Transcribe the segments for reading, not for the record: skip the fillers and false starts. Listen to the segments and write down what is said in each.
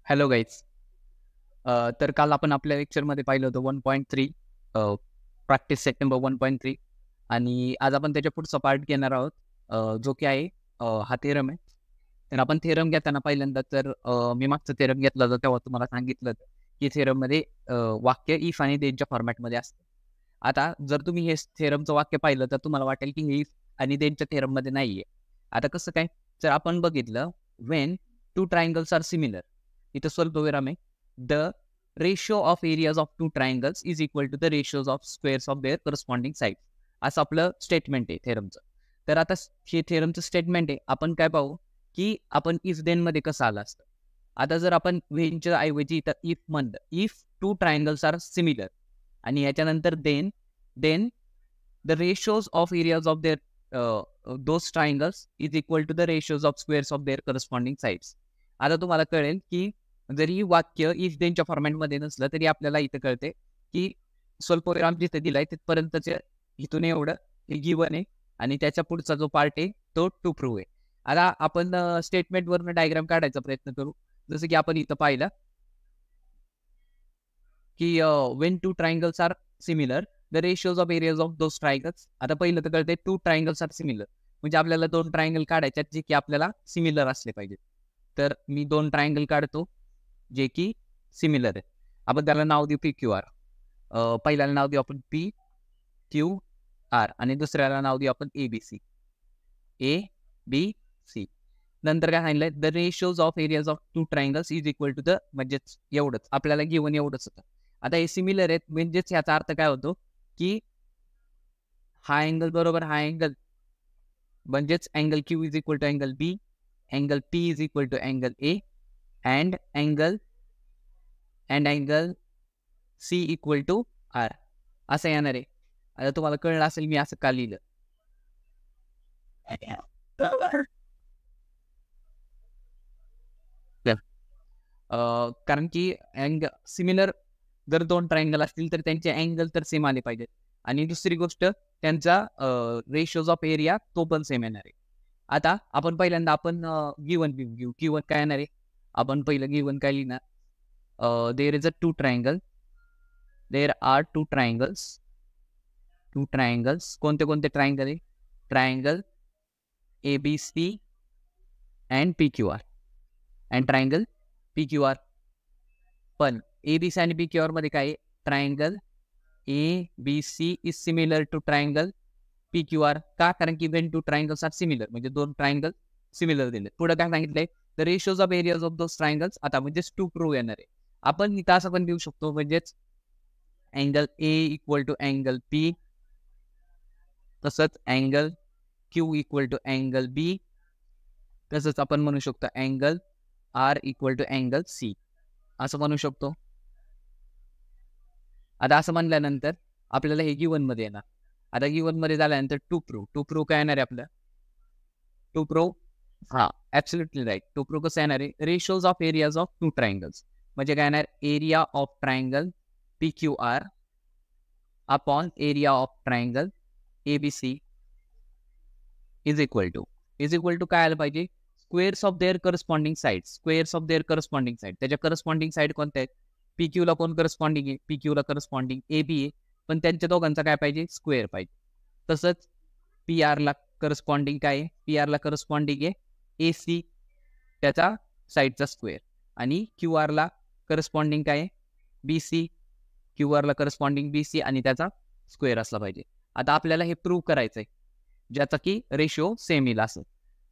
Hello guys. तर काल आपण आपल्या लेक्चरमध्ये पाहिलं होतं 1.3 प्रॅक्टिस सेट नंबर 1.3 आणि आज आपण त्याच्या पुढचा पार्ट घेणार आहोत, जो की आहे हा थेरम आहे. तर आपण थेरम घेताना पहिल्यांदा तर मी मागचं थेरम घेतलं होतं तेव्हा तुम्हाला सांगितलं होतं की थेरममध्ये वाक्य इफ आणि देनच्या फॉर्मॅटमध्ये असतं. आता जर तुम्ही हे थेरमचं वाक्य पाहिलं तर तुम्हाला वाटेल की हे इफ आणि देनच्या थेरममध्ये नाही आहे. आता कसं काय? जर आपण बघितलं when two triangles are similar, इथं स्वल्पविराम आहे. The ratio of areas of two triangles is equal to the ratios of squares of their corresponding side, असं आपलं स्टेटमेंट आहे थेरमचं. तर आता हे थेरमचं स्टेटमेंट आहे, आपण काय पाहू की आपण इफ देन मध्ये कसं आलं असतं. आता जर आपण वेनच्या ऐवजी इथं इफ म्हणलं, if two triangles are similar आणि याच्यानंतर then the ratios of areas of their those triangles is equal to the ratios of squares of their corresponding sides. आता तुम्हाला कळेल की जरी वाक्य इफ देनच्या फॉर्मॅटमध्ये नसलं तरी आपल्याला इथं कळते की स्वल्पविराम जिथे दिलाय तिथपर्यंतचे इथून एवढं हे गिवन आहे आणि त्याच्या पुढचा जो पार्ट आहे तो टू प्रूव्ह आहे. आता आपण स्टेटमेंटवरनं डायग्राम काढायचा प्रयत्न करू. जसं की आपण इथं पाहिलं की when two triangles are similar the ratios of areas of those triangles. आता पहिलं तर कळते टू ट्रायंगल्स आर सिमिलर म्हणजे आपल्याला दोन ट्रायंगल काढायच्यात जे की आपल्याला सिमिलर असले पाहिजेत. तर मी दोन ट्रायंगल काढतो जे की सिमिलर आहे. आपण त्याला नाव देऊ पी क्यू आर. पहिल्याला नाव देऊ आपण पी क्यू आर आणि दुसऱ्याला नाव देऊ आपण ए बी सी. ए बी सी. नंतर काय सांगितलंय, the ratios of areas of two triangles is equal to the, म्हणजेच एवढंच आपल्याला गिवन एवढंच होतं. आता हे सिमिलर आहेत म्हणजेच याचा अर्थ काय होतो की हा अँगल बरोबर हा अँगल, म्हणजेच angle Q is equal to angle B, angle P is equal to angle A and angle C equal to R असं येणार आहे. आता तुम्हाला कळलं असेल मी असं का लिहिलं. कारण की सिमिलर जर दोन ट्रायंगल असतील तर त्यांचे अँगल तर सेम आले पाहिजेत आणि दुसरी गोष्ट त्यांचा रेशिओज ऑफ एरिया तो पण सेम येणार आहे. आता आपण पहिल्यांदा आपण गिवन घेऊ. गिवन काय येणार आहे, आपण पहिलं गिवन काय लिहिणार, there is a two triangle, there are two triangles. कोणते कोणते ट्रायंगल आहे, triangle A B C and P Q R and triangle P Q R. पण ए बी सी आणि पी क्यू आर मध्ये काय, triangle A B C is similar to triangle P Q R. का? कारण की when two triangles are similar म्हणजे दोन triangle similar दिले. पुढे काय सांगितलंय, the ratios of areas of those triangles. आता म्हणजेच टू प्रूव्ह येणार आहे. आपण इथं असं पण देऊ शकतो, म्हणजेच angle A equal to angle P, तसंच angle Q equal to angle B, तसंच आपण म्हणू शकतो angle R equal to angle C असं म्हणू शकतो. आता असं म्हणल्यानंतर आपल्याला हे गिवन मध्ये येणार. आता गिवन मध्ये झाल्यानंतर टू प्रूव्ह काय येणार आहे आपलं, टू प्रूव्ह हा ऍब्सोल्युटली राईट. टू प्रूव्ह कसं येणार आहे, ratios of areas of two triangles म्हणजे काय येणार, area of triangle P Q R upon area of triangle A B C is equal to काय आलं पाहिजे, squares of their corresponding side. त्याच्या करस्पॉन्डिंग साईड कोणत्या आहेत, पी क्यू ला कोण करस्पॉन्डिंग आहे, पी क्यू ला करस्पॉन्डिंग ए बी आहे, पण त्यांच्या दोघांचा काय पाहिजे, स्क्वेअर पाहिजे. तसंच पी आर ला करस्पॉन्डिंग काय आहे, पी आर ला करस्पॉन्डिंग आहे ए सी, त्याचा साईडचा स्क्वेअर. आणि क्यू आर ला करस्पॉन्डिंग काय आहे, बी सी, क्यू आर ला करस्पॉन्डिंग बी सी आणि त्याचा स्क्वेअर असला पाहिजे. आता आपल्याला हे प्रूव्ह करायचंय ज्याचा की रेशिओ सेम येईल असं.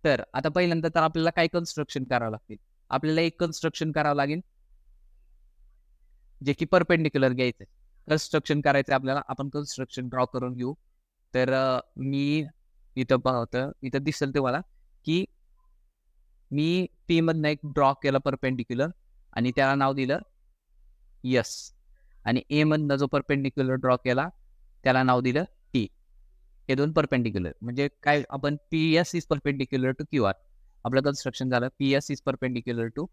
तर आता पहिल्यांदा तर आपल्याला काय कन्स्ट्रक्शन करावं लागतील, आपल्याला एक कन्स्ट्रक्शन करावं लागेल जे की परपेंडिक्युलर घ्यायचंय. कन्स्ट्रक्शन करायचं आपल्याला, आपण कन्स्ट्रक्शन ड्रॉ करून घेऊ. तर मी इथं पाहतो, इथं दिसेल तुम्हाला की मी पी मधनं एक ड्रॉ केला परपेंडिक्युलर आणि त्याला नाव दिलं यस, आणि ए मधनं जो परपेंडिक्युलर ड्रॉ केला त्याला नाव दिलं टी. हे दोन परपेंडिक्युलर म्हणजे काय, आपण P S is perpendicular to Q R. आपलं कन्स्ट्रक्शन झालं, P S is perpendicular to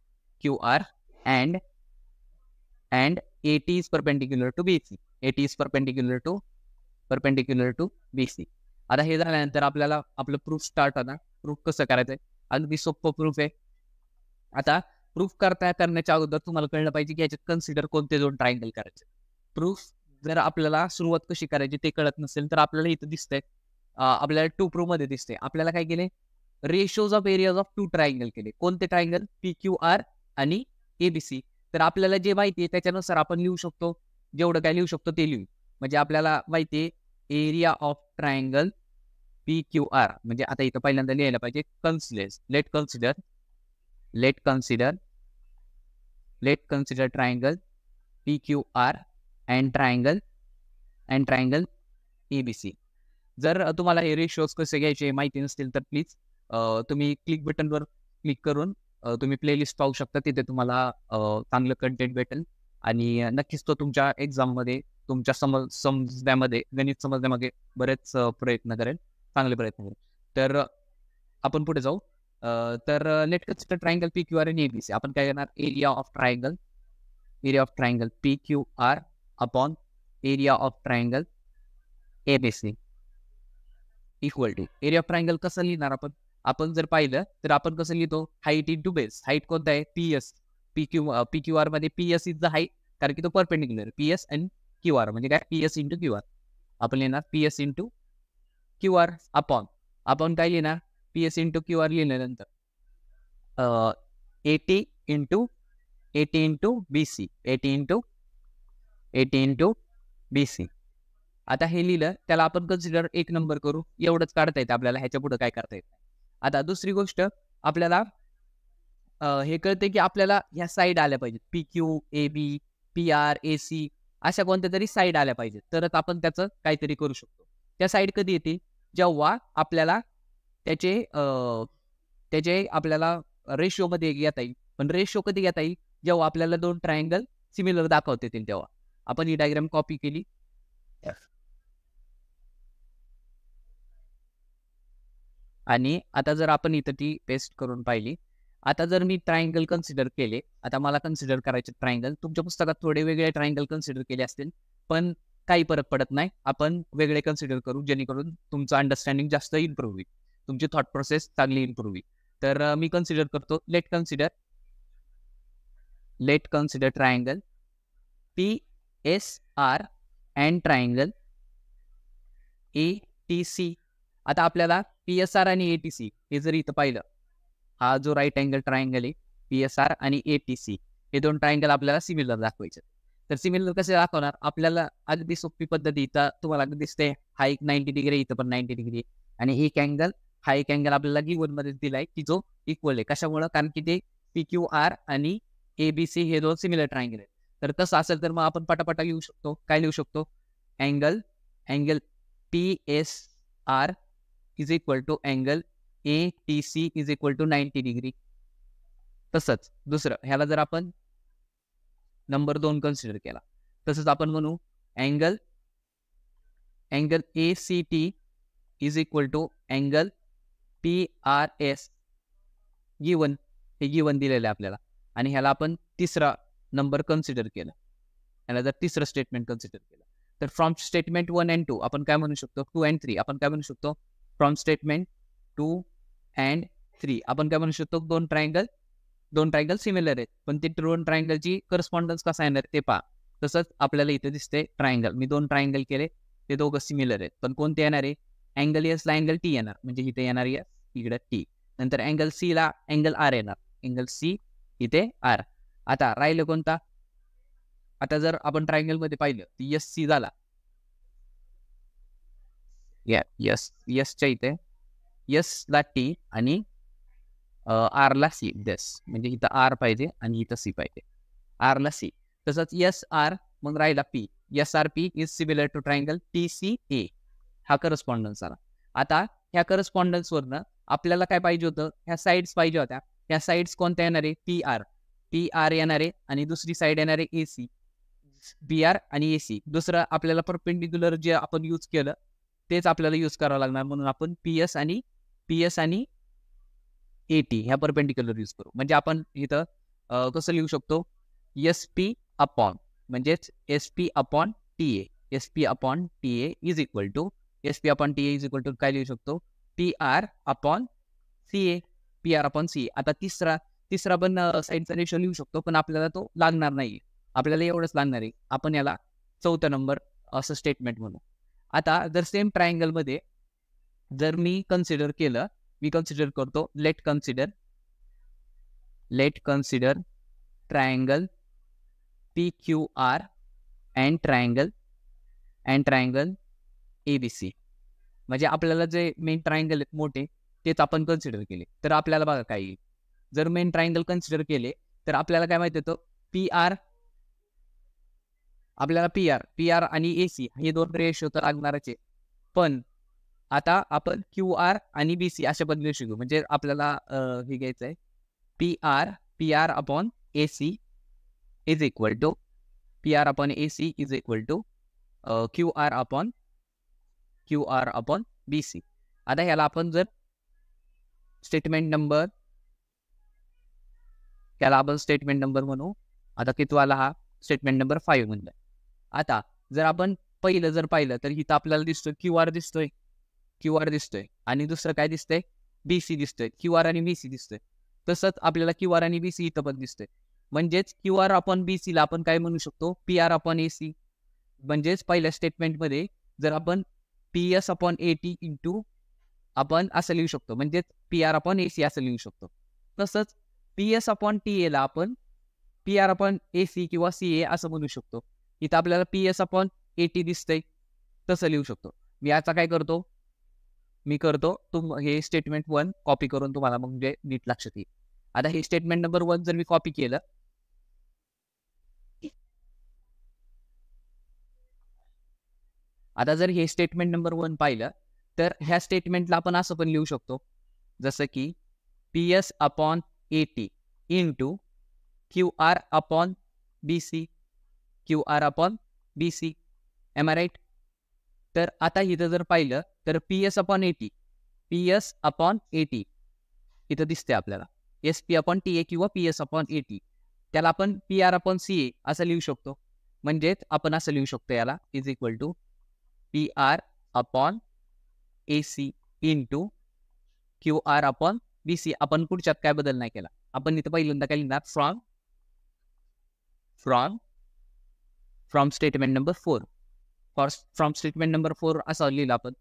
Q R and A T is perpendicular to B C. A T is perpendicular to B C. आता हे झाल्यानंतर आपल्याला आपलं प्रूफ स्टार्ट होणार. Proof कसं करायचंय, अगदी सोपं प्रूफ आहे. आता प्रूफ करण्याच्या अगोदर तुम्हाला कळलं पाहिजे की याच्यात कन्सिडर कोणते दोन ट्रायंगल करायचे. प्रूफ जर आपल्याला सुरुवात कशी करायची ते कळत नसेल तर आपल्याला इथं दिसतंय, आपल्याला टू प्रूफ मध्ये दिसते. आपल्याला काय केले, ratios of areas of two triangle केले. कोणते ट्रायंगल? PQR आणि ABC. तर आपल्याला जे माहिती आहे त्याच्यानुसार आपण लिहू शकतो, जेवढं काय लिहू शकतो ते लिहू. म्हणजे आपल्याला माहिती आहे एरिया ऑफ ट्रायंगल PQR, म्हणजे आता इथं पहिल्यांदा लिहायला पाहिजे let consider triangle PQR and triangle ABC. जर तुम्हाला हे रेशोज कसे घ्यायचे माहिती नसतील तर प्लीज तुम्ही क्लिक बटनवर क्लिक करून तुम्ही प्लेलिस्ट पाहू शकता. तिथे तुम्हाला चांगलं कंटेंट भेटेल आणि नक्कीच तो तुमच्या एक्झाममध्ये, तुमच्या समजण्यामध्ये, गणित समजण्यामध्ये बरेच प्रयत्न करेल, चांगले प्रयत्न करेल. तर आपण पुढे जाऊ. तर लेट कन्सिडर ट्रायंगल PQR आणि ABC. आपण काय करणार, area of triangle PQR upon area of triangle ABC equal to area of triangle कसं लिहिणार आपण जर पाहिलं तर आपण कसं लिहितो, हाईट इंटू बेस. हाईट कोणता आहे? PS. PQR मध्ये PS इज द हाईट, कारण की तो परपेंडिक्युलर. PS आणि QR म्हणजे काय? PS into QR. आपण लिहिणार PS इंटू QR आपण काय लिहिणार, PS इंटू QR लिहिल्यानंतर 80 इंटू BC. 80 into BC. आता हे लिहिलं त्याला आपण कन्सिडर 1 नंबर करू. एवढंच काढता येतं आपल्याला, ह्याच्या पुढे काय करता येत नाही. आता दुसरी गोष्ट आपल्याला हे कळते की आपल्याला ह्या साईड आल्या पाहिजेत. PQ, AB, PR, AC अशा कोणत्या तरी साईड आल्या पाहिजेत, तरच आपण त्याचं काहीतरी करू शकतो. त्या साईड कधी येते? जेव्हा आपल्याला त्याचे आपल्याला रेशोमध्ये घेता येईल. पण रेशो कधी घेता येईल? जेव्हा आपल्याला दोन ट्रायंगल सिमिलर दाखवता येतील तेव्हा. आपण ही डायग्राम कॉपी केली. आणि आता जर आपण इथं ती पेस्ट करून पाहिली, आता जर मी ट्रायंगल कन्सिडर केले, आता मला कन्सिडर करायचे ट्रायंगल. तुमच्या पुस्तकात थोडे वेगळे ट्रायंगल कन्सिडर केले असतील, पण काही फरक पडत नाही. आपण वेगळे कन्सिडर करू, जेणेकरून तुमचं अंडरस्टँडिंग जास्त इम्प्रूव्ह होईल, तुमची थॉट प्रोसेस चांगली इम्प्रूव्ह होईल. तर मी कन्सिडर करतो, let consider triangle PSR and triangle ATC. आता आपल्याला PSR आणि ATC हे जर इथं पाहिलं, हा जो राईट अँगल ट्रायंगल आहे PSR आणि ATC, हे दोन ट्रायंगल आपल्याला सिमिलर दाखवायचे. तर सिमिलर कसे दाखवणार? आपल्याला अगदी सोपी पद्धती, इथं तुम्हाला दिसते हा एक 90 डिग्री, इथं पण 90 डिग्री, आणि हा एक अँगल आपल्याला गिवन मध्ये दिलाय की जो इक्वल आहे. कशामुळे? कारण की ते PQR आणि ABC हे दोन सिमिलर ट्रायंगल आहेत. तर तसं असेल तर मग आपण पटापटा लिहू शकतो. काय लिहू शकतो? Angle PSR is equal to angle ATC is equal to 90 degree. तसंच दुसरं, ह्याला जर आपण नंबर 2 कन्सिडर केला, तसंच आपण म्हणू angle ACT is equal to angle PRS. Given, हे गिवन दिलेलं आहे आपल्याला, आणि ह्याला आपण तिसरा नंबर कन्सिडर केला. ह्याला जर तिसरं स्टेटमेंट कन्सिडर केलं, तर फ्रॉम स्टेटमेंट 1 and 2 आपण काय म्हणू शकतो? 2 and 3 आपण काय म्हणू शकतो? फ्रॉम स्टेटमेंट 2 and 3 आपण काय म्हणू शकतो? दोन ट्रायंगल सिमिलर आहेत, पण ते दोन ट्रायंगलची करस्पॉन्डन्स कसा येणार ते पहा. तसंच आपल्याला इथे दिसते ट्रायंगल, मी दोन ट्रायंगल केले, ते दोघं सिमिलर आहेत, पण कोणते येणार आहे? अँगल एस ला अँगल टी येणार, म्हणजे इथे येणार एस, इकडे टी. नंतर अँगल सी ला अँगल आर येणार, अँगल सी इथे आर. आता राहिलं कोणता? आता जर आपण ट्रायंगल मध्ये पाहिलं ती SC झाला, यसच्या इथे यस ला टी आणि आर ला सी. म्हणजे इथं आर पाहिजे आणि इथं सी पाहिजे, आर ला सी. तसंच SR, मग राहिला P. SRP is similar to triangle TCA. हा करस्पॉन्डन्स आला. आता ह्या करस्पॉन्डन्स वरनं आपल्याला काय पाहिजे होतं? ह्या साईड्स पाहिजे होत्या. ह्या साईड्स कोणत्या येणार आहे? PR येणार आहे, आणि दुसरी साईड येणार आहे AC. PR आणि AC. दुसरं आपल्याला परपेंडिक्युलर जे आपण यूज केलं तेच आपल्याला यूज करावं लागणार, म्हणून आपण PS आणि AT ह्या परपेंडिक्युलर यूज करू. म्हणजे आपण इथं कसं लिहू शकतो? SP अपॉन, म्हणजेच SP upon TA. SP upon TA is equal to काय लिहू शकतो? PR upon CA. आता तिसरा पण साईडचा रेशो लिहू शकतो, पण आपल्याला तो लागणार नाही. आपल्याला एवढंच लागणार आहे. आपण याला 4था नंबर असं स्टेटमेंट म्हणू. आता जर सेम ट्रायंगलमध्ये जर मी कन्सिडर केलं, मी कन्सिडर करतो let consider triangle PQR and triangle ABC. म्हणजे आपल्याला जे मेन ट्रायंगल आहेत मोठे तेच आपण कन्सिडर केले, तर आपल्याला बघा काय येईल. जर मेन ट्रायंगल कन्सिडर केले तर आपल्याला काय माहिती होतं, PR आणि AC हे दोन रेशो तर लागणारच आहे. पण आता आपण QR आणि BC अशा बदलू शकू. म्हणजे आपल्याला हे घ्यायचं आहे, PR upon AC is equal to QR upon BC. आता ह्याला आपण जर स्टेटमेंट नंबर म्हणू. आता किती आला हा? स्टेटमेंट नंबर 5 म्हणलं. आता जर आपण पहिलं पाहिलं तर इथं आपल्याला दिसतोय QR दिसतोय आणि दुसरं काय दिसतंय, BC दिसतोय. QR आणि BC दिसतोय. तसंच आपल्याला QR आणि BC इथं पण दिसतोय. म्हणजेच QR अपॉन BC ला आपण काय म्हणू शकतो, PR अपॉन AC. म्हणजेच पहिल्या स्टेटमेंटमध्ये जर आपण PS अपॉन AT इंटू आपण असं लिहू शकतो, म्हणजेच PR अपॉन AC असं लिहू शकतो. तसंच PS अपॉन TA ला आपण PR अपॉन AC किंवा CA असं म्हणू शकतो. इथं आपल्याला PS अपॉन AT दिसतंय, तसं लिहू शकतो. मी आता काय करतो, हे स्टेटमेंट 1 कॉपी करून तुम्हाला म्हणजे नीट लक्षात येईल. आता हे स्टेटमेंट नंबर 1 जर मी कॉपी केलं, आता जर हे स्टेटमेंट नंबर 1 पाहिलं तर ह्या स्टेटमेंटला आपण असं पण लिहू शकतो, जसं की PS upon AT into QR upon BC. Am I right? तर आता इथं जर पाहिलं तर PS अपॉन AT इथं दिसते आपल्याला, SP अपॉन TA किंवा PS अपॉन AT. त्याला आपण PR अपॉन CA असं लिहू शकतो. म्हणजेच आपण असं लिहू शकतो याला is equal to PR upon AC into QR upon BC. आपण पुढच्यात काय बदल नाही केला. आपण इथं पहिल्यांदा काय लिहिणार, from statement number 4. From statement number 4 असं लिहिलं आपण.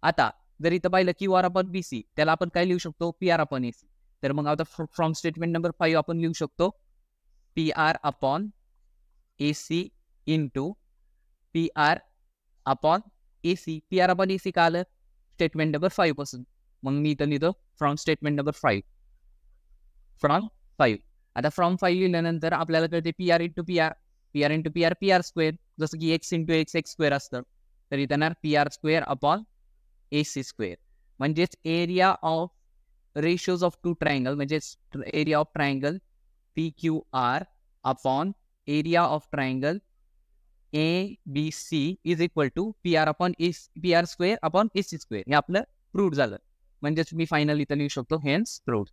आता जर इथं पाहिलं QR अपॉन BC, त्याला आपण काय लिहू शकतो, PR अपॉन AC. तर मग आता फ्रॉम स्टेटमेंट नंबर 5 आपण लिहू शकतो PR upon AC into PR upon AC. PR upon AC का आलं, स्टेटमेंट नंबर 5 पासून. मग मी इथं लिहितो फ्रॉम स्टेटमेंट नंबर 5. आता फ्रॉम 5 लिहिल्यानंतर आपल्याला कळते PR इंटू PR स्क्वेअर, जसं की X इंटू X स्क्वेअर असतं. तर इथं येणार PR square upon AC square. म्हणजेच area of ratios of two triangle, म्हणजेच area of triangle PQR upon area of triangle ABC is equal to PR square upon AC square. हे आपलं prove झालं. म्हणजेच मी फायनल इथं लिहू शकतो हेन्स प्रूव्ह.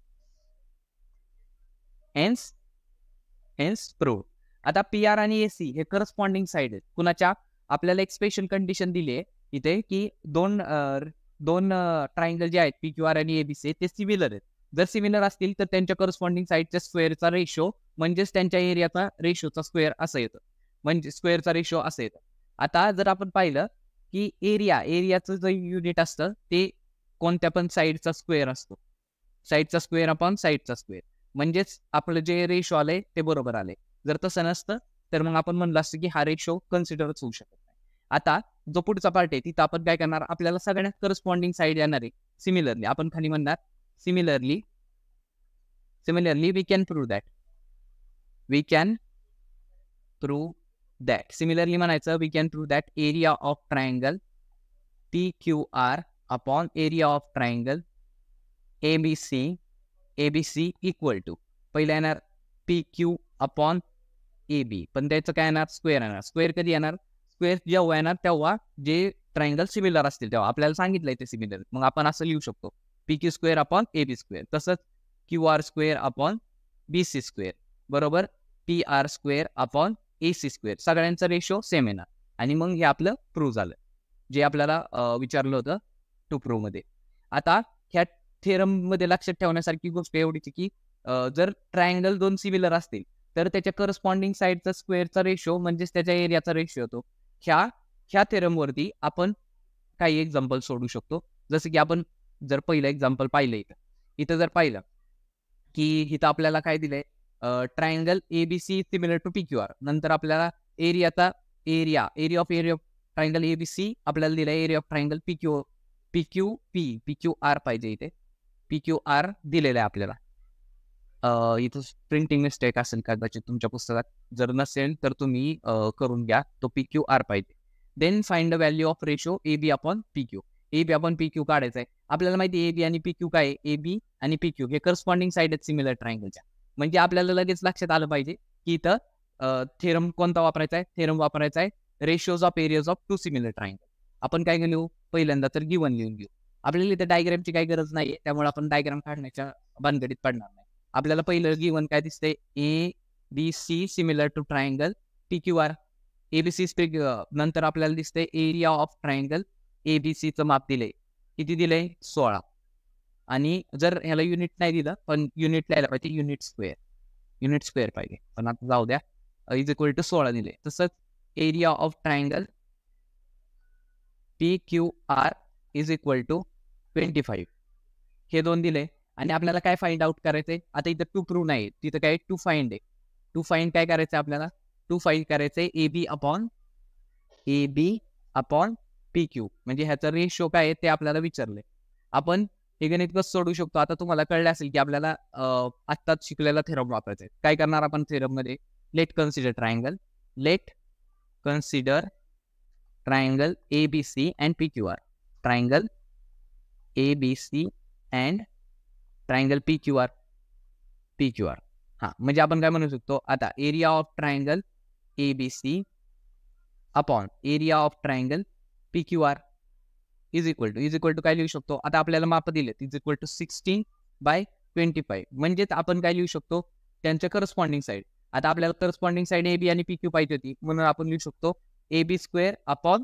आता PR आणि AC हे करस्पॉन्डिंग साईड आहेत. कुणाच्या, आपल्याला एक स्पेशल कंडिशन दिली आहे इथे की दोन ट्रायंगल जे आहेत PQR आणि ABC ते सिमिलर आहेत. जर सिमिलर असतील तर त्यांच्या करस्पॉन्डिंग साईडच्या स्क्वेअरचा रेशो म्हणजेच त्यांच्या एरियाचा रेशोचा स्क्वेअर असं येतं, म्हणजे स्क्वेअरचा रेशो असं येतं. आता जर आपण पाहिलं की एरियाचं जे युनिट असतं ते कोणत्या पण साईडचा स्क्वेअर असतो, साईडचा स्क्वेअर अपॉन साईडचा स्क्वेअर. म्हणजेच आपलं जे रेशो आलंय ते बरोबर आले. जर तसं नसतं तर मग आपण म्हणलं असतं की हा रेशो कन्सिडरच होऊ शकत नाही. आता जो पुढचा पार्ट आहे तिथं आपण काय करणार, आपल्याला सगळ्यात करस्पॉन्डिंग साईड येणार आहे सिमिलरली. आपण खाली म्हणणार similarly we can prove that similarly म्हणायचं, we can prove that area of triangle PQR upon area of triangle ABC equal to, पहिला येणार PQ अपॉन AB, पण त्याचं काय येणार, स्क्वेअर येणार. स्क्वेअर कधी येणार, स्क्वेअर जेव्हा येणार तेव्हा जे ट्रायंगल सिमिलर असतील तेव्हा. आपल्याला सांगितलंय ते सिमिलर, मग आपण असं लिहू शकतो PQ square upon AB square. तसंच QR square upon BC square बरोबर PR square upon AC square. सगळ्यांचा रेशो सेम येणार आणि मग हे आपलं प्रूव्ह झालं, जे आपल्याला विचारलं होतं टू प्रूव्ह मध्ये. आता ह्या थेरम मध्ये लक्षात ठेवण्यासारखी गोष्ट एवढीच की जर ट्रायंगल दोन सिमिलर असतील तर त्याच्या करस्पॉन्डिंग साईडचा स्क्वेअरचा रेशो म्हणजेच त्याच्या एरियाचा रेशो होतो. ह्या थेरमवरती आपण काही एक्झाम्पल सोडू शकतो. जसं की आपण जर पहिलं एक्झाम्पल पाहिलं इथं जर पाहिलं की इथं आपल्याला काय दिलंय, triangle ABC similar to PQR. नंतर आपल्याला एरिया ऑफ ट्रायंगल एबीसी आपल्याला दिलाय, एरिया ऑफ ट्रायंगल PQR पाहिजे इथे. PQR दिलेलं आहे आपल्याला. इथं प्रिंटिंग मिस्टेक असेल कदाचित तुमच्या पुस्तकात, जर नसेल तर तुम्ही करून घ्या. तो PQR पाहिजे. Then find the value of ratio AB upon PQ. AB upon PQ काढायचं आहे. आपल्याला माहिती आहे AB आणि PQ काय आहे. AB आणि PQ हे करस्पॉन्डिंग साईड आहेत सिमिलर ट्रायंगलच्या. म्हणजे आपल्याला लगेच लक्षात आलं पाहिजे की इथं थेरम कोणता वापरायचा आहे. थेरम वापरायचा आहे ratios of areas of two similar triangle. आपण काय घेऊ पहिल्यांदा तर गिवन लिहून घेऊ. आपल्याला इथे डायग्रामची काही गरज नाहीये, त्यामुळे आपण डायग्राम काढण्याच्या भानगडीत पडणार नाही. आपल्याला पहिलं गिवन काय दिसतंय, ABC similar to triangle PQR. ABC नंतर आपल्याला दिसतंय एरिया ऑफ ट्रायंगल ABCचं माप दिलंय. किती दिलंय 16. आणि जर ह्याला युनिट नाही दिलं पण युनिट लिहायला पाहिजे, युनिट स्क्वेअर पाहिजे, पण आता जाऊ द्या. इज इक्वल टू 16 दिले. तसंच area of triangle PQR is equal to 25. हे दोन दिले. आणि आपल्याला काय फाइंड आउट करायचंय, आता इथं टू प्रूव्ह नाही, तिथं काय टू फाइंड आहे. टू फाइंड काय करायचं आपल्याला, टू फाइंड करायचंय AB अपॉन PQ. म्हणजे ह्याचा रेशो काय आहे ते आपल्याला विचारले. आपण हे गणित कसं सोडू शकतो, आता तुम्हाला कळलं असेल की आपल्याला आत्ताच शिकलेला थेरम वापरायचा आहे. काय करणार आपण थेरम मध्ये, let consider triangle ABC and PQR. Triangle ABC and triangle PQR. म्हणजे आपण काय म्हणू शकतो, आता area of triangle ABC upon area of triangle PQR is equal to काय लिहू शकतो. आता आपल्याला माप दिले इज इक्वल टू 16/25. म्हणजेच आपण काय लिहू शकतो, त्यांच्या करस्पॉन्डिंग साईड. आता आपल्याला करस्पॉन्डिंग साईड AB आणि PQ पाहिजे होती, म्हणून आपण लिहू शकतो AB square upon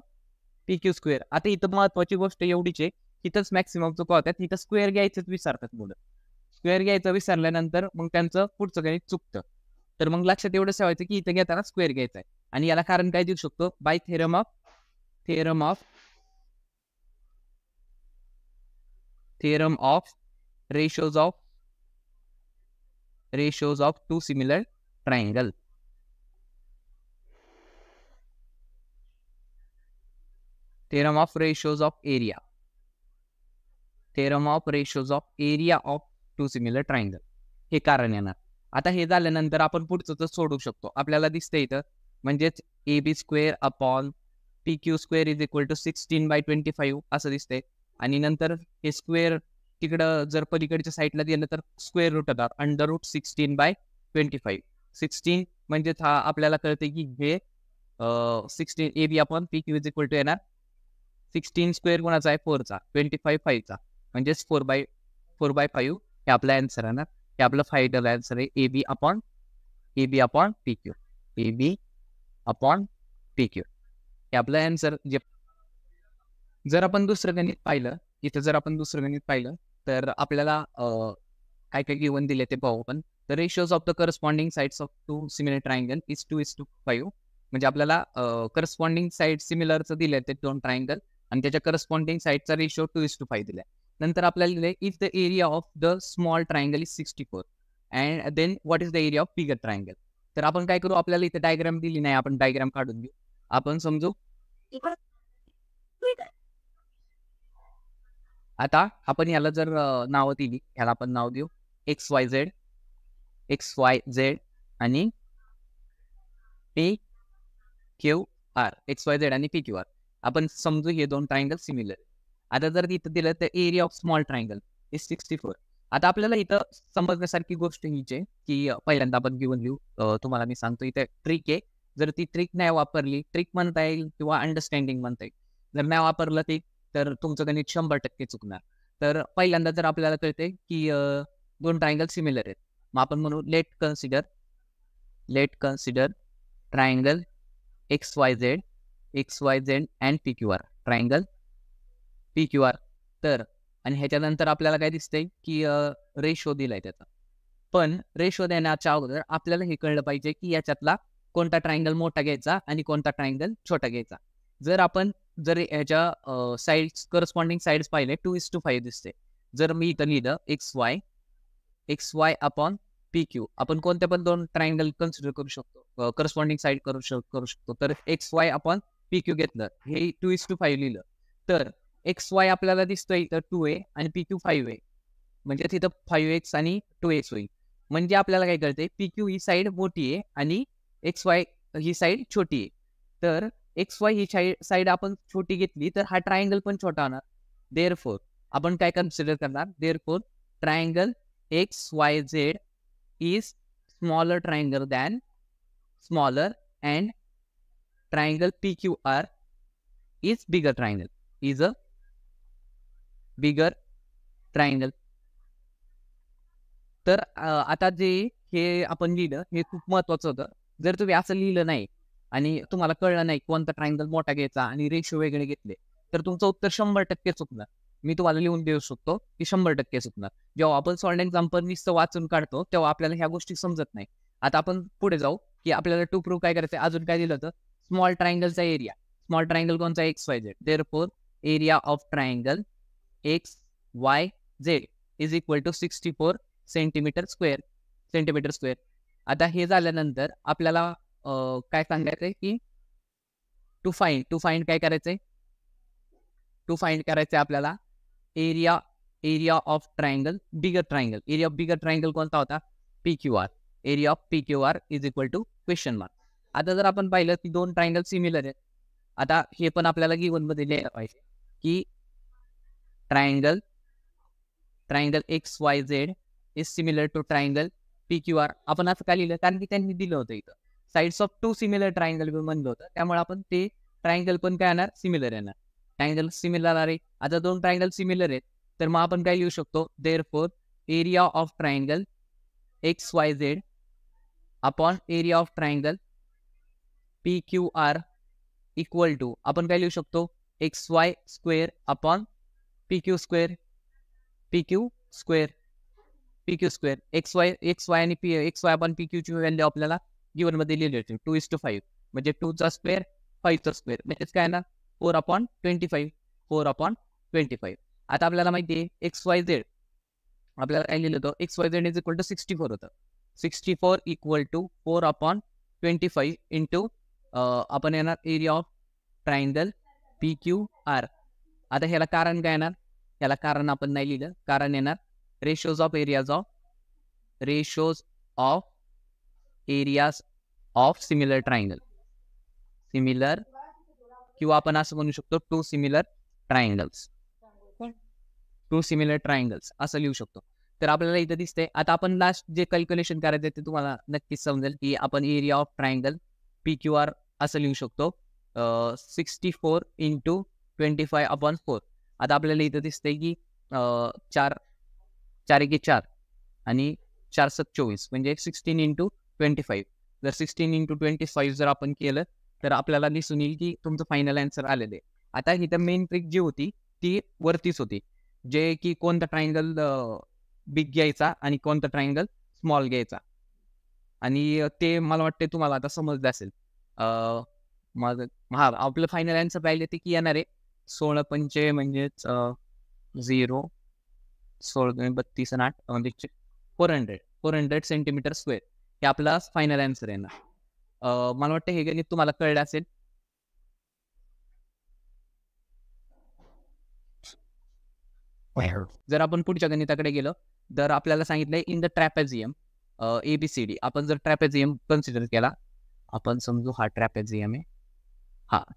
PQ square. आता इथं महत्वाची गोष्ट एवढीच आहे, इथंच मॅक्सिमम चुका होत्या, तिथं स्क्वेअर घ्यायचंच विसरतात मुलं. स्क्वेअर घ्यायचं विसरल्यानंतर मग त्यांचं पुढचं गणित चुकतं. तर मग लक्षात एवढं ठेवायचं की इथं घेताना स्क्वेअर घ्यायचा आहे. आणि याला कारण काय देऊ शकतो, by theorem of ratios of two similar triangle. Theorem of ratios of area of two similar triangle हे कारण येणार. आता हे झाल्यानंतर आपण पुढचं तर सोडू शकतो. आपल्याला दिसतंय इथं, म्हणजेच AB square upon PQ square is equal to 16/25 असं दिसतंय. आणि नंतर हे स्क्वेअर तिकडं जर पलीकडच्या साईडला गेलं तर स्क्वेअर रूट होतात, अंडर रूट 16/25. 16 म्हणजेच हा आपल्याला कळते की हे 16 AB upon PQ is equal to येणार 16 स्क्वेअर कोणाचा आहे 4चा, 25 5चा, म्हणजेच 4/5 हे आपला आन्सर आहे ना. हे आपलं फायनल आन्सर आहे AB upon PQ. AB upon PQ हे आपलं आन्सर. जर आपण दुसरं गणित पाहिलं तर आपल्याला काय काय गिवन दिले ते पाहू आपण. The ratios of the corresponding sides of two similar triangle is 2:5. म्हणजे आपल्याला करस्पॉन्डिंग साइड सिमिलरचं दिले ते दोन ट्रायंगल आणि त्याच्या करस्पॉन्डिंग साइडचा रेशिओ 2:5 दिलाय. नंतर आपल्याला दिले if the area of the small triangle is 64 and then what is the area of bigger triangle. तर आपण काय करू, आपल्याला इथे डायग्राम दिली नाही, आपण डायग्राम काढून घेऊ. आपण समजू आता आपण याला जर नाव दिली, ह्याला आपण नाव देऊ XYZ आणि PQR. XYZ आणि PQR आपण समजू हे दोन ट्रायंगल सिमिलर. आता जर इथं दिलं तर area of small triangle is 64. आता आपल्याला इथं समजण्यासारखी गोष्ट हीच आहे की पहिल्यांदा आपण घेऊन लिहू. तुम्हाला मी सांगतो इथे ट्रिक आहे. जर ती ट्रिक नाही वापरली, ट्रिक म्हणता येईल किंवा अंडरस्टँडिंग म्हणता येईल, जर नाही वापरलं ते तर तुमचं गणित 100% चुकणार. तर पहिल्यांदा जर आपल्याला कळते की दोन ट्रायंगल सिमिलर आहेत, मग आपण म्हणू let consider triangle XYZ and PQR. Triangle PQR. तर आणि ह्याच्यानंतर आपल्याला काय दिसतंय की रेशो दिलाय त्याचा. पण रेशो देण्याच्या अगोदर आपल्याला हे कळलं पाहिजे की याच्यातला कोणता ट्रायंगल मोठा घ्यायचा आणि कोणता ट्रायंगल छोटा घ्यायचा. जर याच्या साईड्स करस्पॉन्डिंग साईड्स पाहिले 2:5 दिसते. जर मी इथं लिहिलं x Y upon P Q, आपण कोणत्या पण दोन ट्रायंगल कन्सिडर करू शकतो, करस्पॉन्डिंग साईड करू शकतो. तर x Y upon P Q घेतलं, हे 2:5 लिहिलं, तर एक्स वाय आपल्याला दिसतोय इथं 2a आणि पी क्यू 5a, म्हणजे तिथं 5x आणि 2x होईल. म्हणजे आपल्याला काय कळते, पी क्यू ही साईड मोठी आहे आणि एक्स वाय ही साईड छोटी आहे. तर एक्स वाय ही साईड आपण छोटी घेतली तर हा ट्रायंगल पण छोटा होणार. देअरफोर आपण काय कन्सिडर करणार, therefore triangle X Y Z is smaller triangle than smaller, and triangle PQR is bigger triangle, is a bigger triangle. तर आता जे हे आपण लिहिलं हे खूप महत्वाचं होतं. जर तुम्ही असं लिहिलं नाही आणि तुम्हाला कळलं नाही कोणता ट्रायंगल मोठा घ्यायचा आणि रेशो वेगळे घेतले, तर तुमचं उत्तर 100% चुकणार. मी तुम्हाला लिहून देऊ शकतो की 100% चुकणार. जेव्हा आपण सॉल्ड एक्झाम्पल नुसतं वाचून काढतो तेव्हा आपल्याला ह्या गोष्टी समजत नाही. आता आपण पुढे जाऊ की आपल्याला टू प्रूव्ह काय करायचं. अजून काय दिलं होतं, स्मॉल ट्रायंगलचा एरिया. स्मॉल ट्रायंगल कोणता, X Y Z. Therefore area of triangle X Y Z is equal to 64 centimetre square. आता हे झाल्यानंतर आपल्याला काय सांगायचंय की टू फाइंड काय करायचंय, टू फाइंड करायचंय आपल्याला area of triangle bigger triangle. Area of bigger triangle कोणता होता, PQR. Area of PQR is equal to question mark. आता जर आपण पाहिलं की दोन ट्रायंगल सिमिलर आहेत, आता हे पण आपल्याला गिवन मध्ये लिहायला पाहिजे की triangle X Y Z is similar to triangle PQR. आपण असं काय लिहिलं, कारण की त्यांनी दिलं होतं इथं sides of two similar triangle म्हणलं होतं, त्यामुळे आपण ते ट्रायंगल पण काय येणार, सिमिलर येणार. ट्रायंगल सिमिलर आहे. आता दोन ट्रायंगल सिमिलर आहेत तर मग आपण काय लिहू शकतो, therefore area of triangle X Y Z upon area of triangle PQR equal to आपण काय लिहू शकतो, X Y square upon PQ square. X Y आणि एक्स वाय अपॉन PQ ची व्हॅल्यू आपल्याला गिवन मध्ये लिहिली होती 2:5, म्हणजे 2चा स्क्वेअर 5चा स्क्वेअर, म्हणजेच काय ना 4/25. आता आपल्याला माहिती आहे एक्स वाय झेड आपल्याला काय लिहिलं होतं, X Y Z is equal to 64 होतं. 64 इक्वल टू 4/25 इंटू आपण येणार एरिया ऑफ ट्रायंगल PQR. आता ह्याला कारण काय येणार, ह्याला कारण आपण नाही लिहिलं, कारण येणार ratios of areas of similar triangle. किंवा आपण असं म्हणू शकतो टू सिमिलर ट्रायंगल्स असं लिहू शकतो. तर आपल्याला इथं दिसतंय. आता आपण लास्ट जे कॅल्क्युलेशन करायचं ते तुम्हाला नक्कीच समजेल की आपण एरिया ऑफ ट्रायंगल PQR असं लिहू शकतो 64 इंटू 25/4. आता आपल्याला इथं दिसतंय की 4 आणि 4/7 म्हणजे 16 इंटू 25. जर 16 इंटू 25 जर आपण केलं तर आपल्याला दिसून येईल की तुमचं फायनल आन्सर आलेलं आहे. आता इथं मेन ट्रिक जी होती ती वरतीच होती, जे की कोणता ट्रायंगल बिग घ्यायचा आणि कोणता ट्रायंगल स्मॉल घ्यायचा, आणि ते मला वाटते तुम्हाला आता समजलं असेल. माझं आपलं फायनल आन्सर पाहिजे ते की येणार आहे 16×5 म्हणजेच 0 16×32 आणि 8 म्हणजे 400 सेंटीमीटर स्क्वेअर हे आपला फायनल आन्सर आहे ना. मला वाटतं हे गणित तुम्हाला कळलं असेल. जर आपण पुढच्या गणिताकडे गेलो तर आपल्याला सांगितलंय इन द ट्रॅपेझियम ABCD. आपण जर ट्रॅपेझियम कन्सिडर केला, आपण समजू हा ट्रॅपेझियम आहे.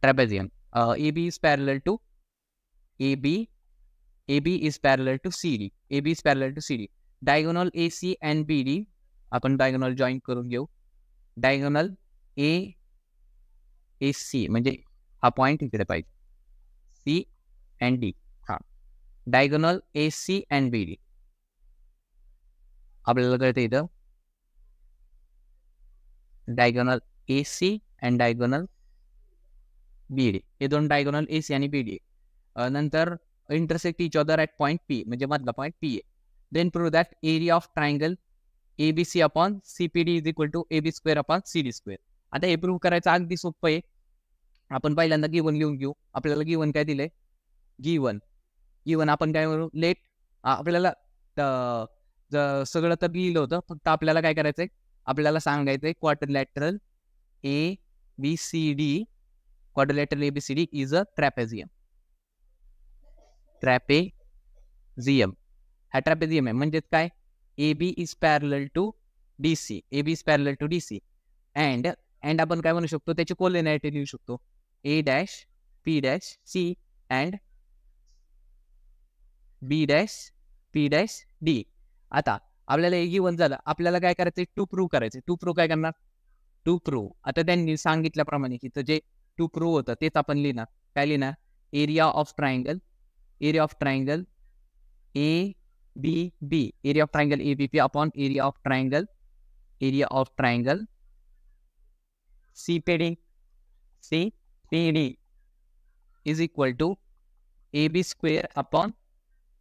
Trapezium AB is parallel to CD. Diagonal AC and BD आपण डायगोनल जॉईन करून घेऊ. डायगोनल AC म्हणजे हा पॉइंट इकडे पाहिजे, C and D. Diagonal AC and BD आपल्याला कळतं इथं diagonal AC and diagonal BD, हे दोन डायगोनल AC आणि BD. नंतर intersect each other at point P म्हणजे मधला पॉइंट P आहे. Then prove that area of triangle ABC upon CPD is equal to AB square upon CD square. आता हे prove करायचं अगदी सोपं आहे. आपण पहिल्यांदा गिवन लिहून घेऊ. आपल्याला गिवन काय दिलंय? गिवन आपण काय म्हणू? लेट आपल्याला सगळं तर लिहिलं होतं, फक्त आपल्याला काय करायचंय? आपल्याला सांगायचंय quadrilateral ABCD is a trapezium. हा ट्रॅपेझियम आहे. म्हणजेच काय? AB is parallel to DC. And आपण काय म्हणू शकतो? त्याची कोलिनॅरिटी लिहू शकतो. A dash P dash C and B dash P dash D. आता आपल्याला हे गिवन झालं. आपल्याला काय करायचंय? टू प्रूव्ह करायचं. टू प्रूव्ह काय करणार? टू प्रूव्ह आता त्यांनी सांगितल्याप्रमाणे की जे टू प्रूव्ह होतं तेच आपण लिहिणार. काय लिहिणार? Area of triangle ABB, area of triangle ABP upon area of triangle CPD is equal to AB square upon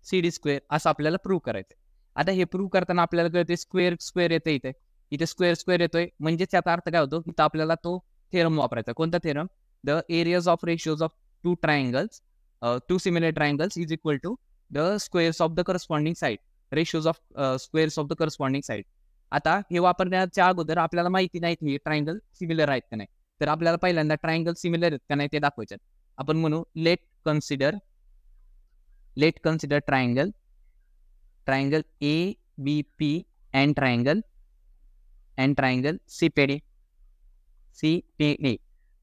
CD square असं आपल्याला प्रूव्ह करायचं. आता हे प्रूव्ह करताना आपल्याला कळते स्क्वेअर येते इथे स्क्वेअर येतोय. म्हणजे त्याचा अर्थ काय होतो? इथं आपल्याला तो थेरम वापरायचा. कोणता theorem? The areas of ratios of two similar triangles is equal to the squares of the corresponding side. Ratios of squares of the corresponding side. आता हे वापरण्याच्या अगोदर आपल्याला माहिती नाही की ट्रायंगल सिमिलर आहेत का नाही. तर आपल्याला पहिल्यांदा ट्रायंगल सिमिलर आहेत का नाही ते दाखवायचे. आपण म्हणू let consider triangle ABP and triangle CPD.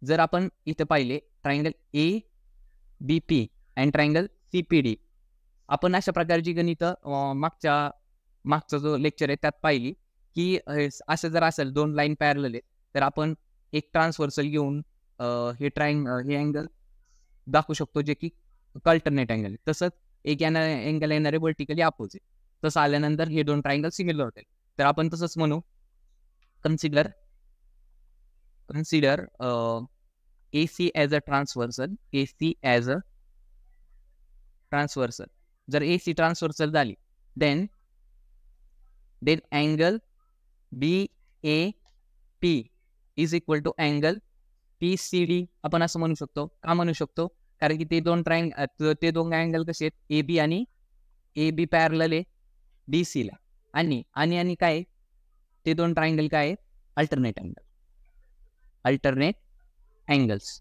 जर आपण इथे पाहिले triangle ABP and triangle CPD, आपण अशा प्रकारची गणित मागचा जो लेक्चर आहे त्यात पाहिली की असं जर असेल दोन लाईन पॅरलल आहेत तर आपण एक ट्रान्सव्हर्सल घेऊन हे अँगल दाखवू शकतो जे की अल्टरनेट अँगल. तसंच एक अँगल येणारे व्हर्टिकली अपोजिट. तसं आल्यानंतर हे दोन ट्रायंगल सिमिलर होतील. तर आपण तसंच म्हणू consider AC as a transversal. जर AC ट्रान्सव्हर्सल झाली then angle BAP is equal to angle PCD आपण असं म्हणू शकतो. का म्हणू शकतो? कारण की ते दोन अँगल कसे आहेत? AB आणि AB पॅरलल आहे DC ला. आणि काय ते दोन ट्रायंगल काय आहेत? Alternate angles.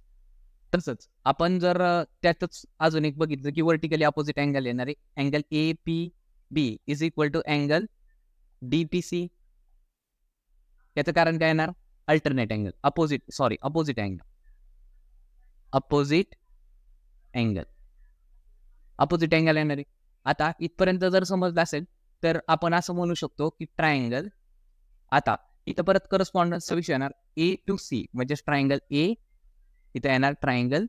तसंच आपण जर त्यातच अजून एक बघितलं की व्हर्टिकली अपोजिट अँगल येणार आहे. Angle APB is equal to angle DPC. याचं कारण काय येणार? अल्टरनेट अँगल अपोजिट अँगल येणार आहे. आता इथपर्यंत जर समजलं असेल तर आपण असं म्हणू शकतो की ट्रायंगल. आता इथं परत करस्पॉन्डन्सचा विषय येणार. A to C म्हणजे ट्रायंगल A इथं येणार ट्रायंगल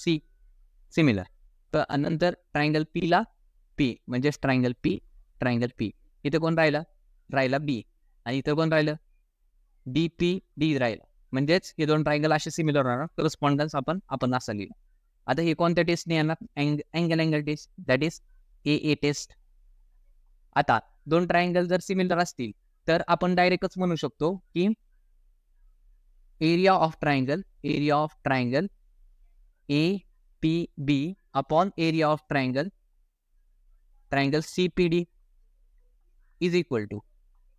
C सिमिलर. तर नंतर ट्रायंगल P ला P म्हणजे ट्रायंगल P. इथे कोण राहिला B. आणि इथं कोण राहिलं? D राहिलं. म्हणजेच हे दोन ट्रायंगल असे सिमिलर राहणार. करस्पॉन्डन्स आपण असं लिहिलं. आता हे कोणत्या टेस्टने येणार? Angle test, that is AA test. आता दोन ट्रायंगल जर सिमिलर असतील तर आपण डायरेक्टच म्हणू शकतो की area of triangle APB upon area of triangle CPD is equal to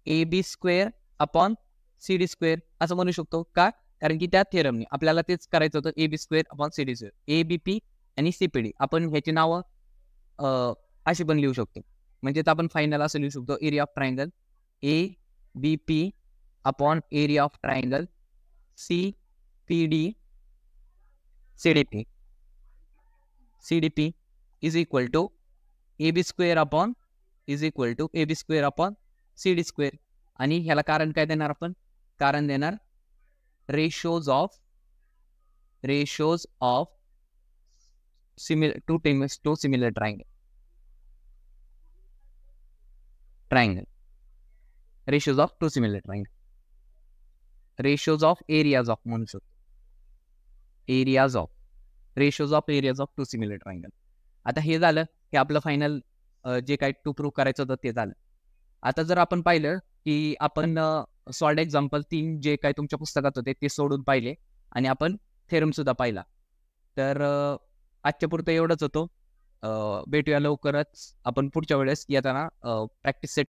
AB square upon CD square असं म्हणू शकतो. का? कारण की त्या थेरमने आपल्याला तेच करायचं होतं. AB square upon CD square. ABP आणि CPD आपण ह्याची नावं अशी पण लिहू शकतो. म्हणजे आपण फायनल असं लिहू शकतो area of triangle ABP upon area of triangle CDP is equal to AB square upon CD square. आणि ह्याला कारण काय देणार? आपण कारण देणार ratios of two similar triangle. Ratios of two similar triangle. Ratios of areas of म्हणू शकतो. Ratios of areas of two similar triangle. आता हे झालं की आपलं फायनल जे काही टू प्रूव्ह करायचं होतं ते झालं. आता जर आपण पाहिलं, की आपण सॉल्व्ड एक्झाम्पल 3 जे काही तुमच्या पुस्तकात होते ते सोडून पाहिले आणि आपण थेरम सुद्धा पाहिला. तर आजच्या पुरतं एवढंच होतं. भेटूया लवकरच आपण पुढच्या वेळेस येताना प्रॅक्टिस सेट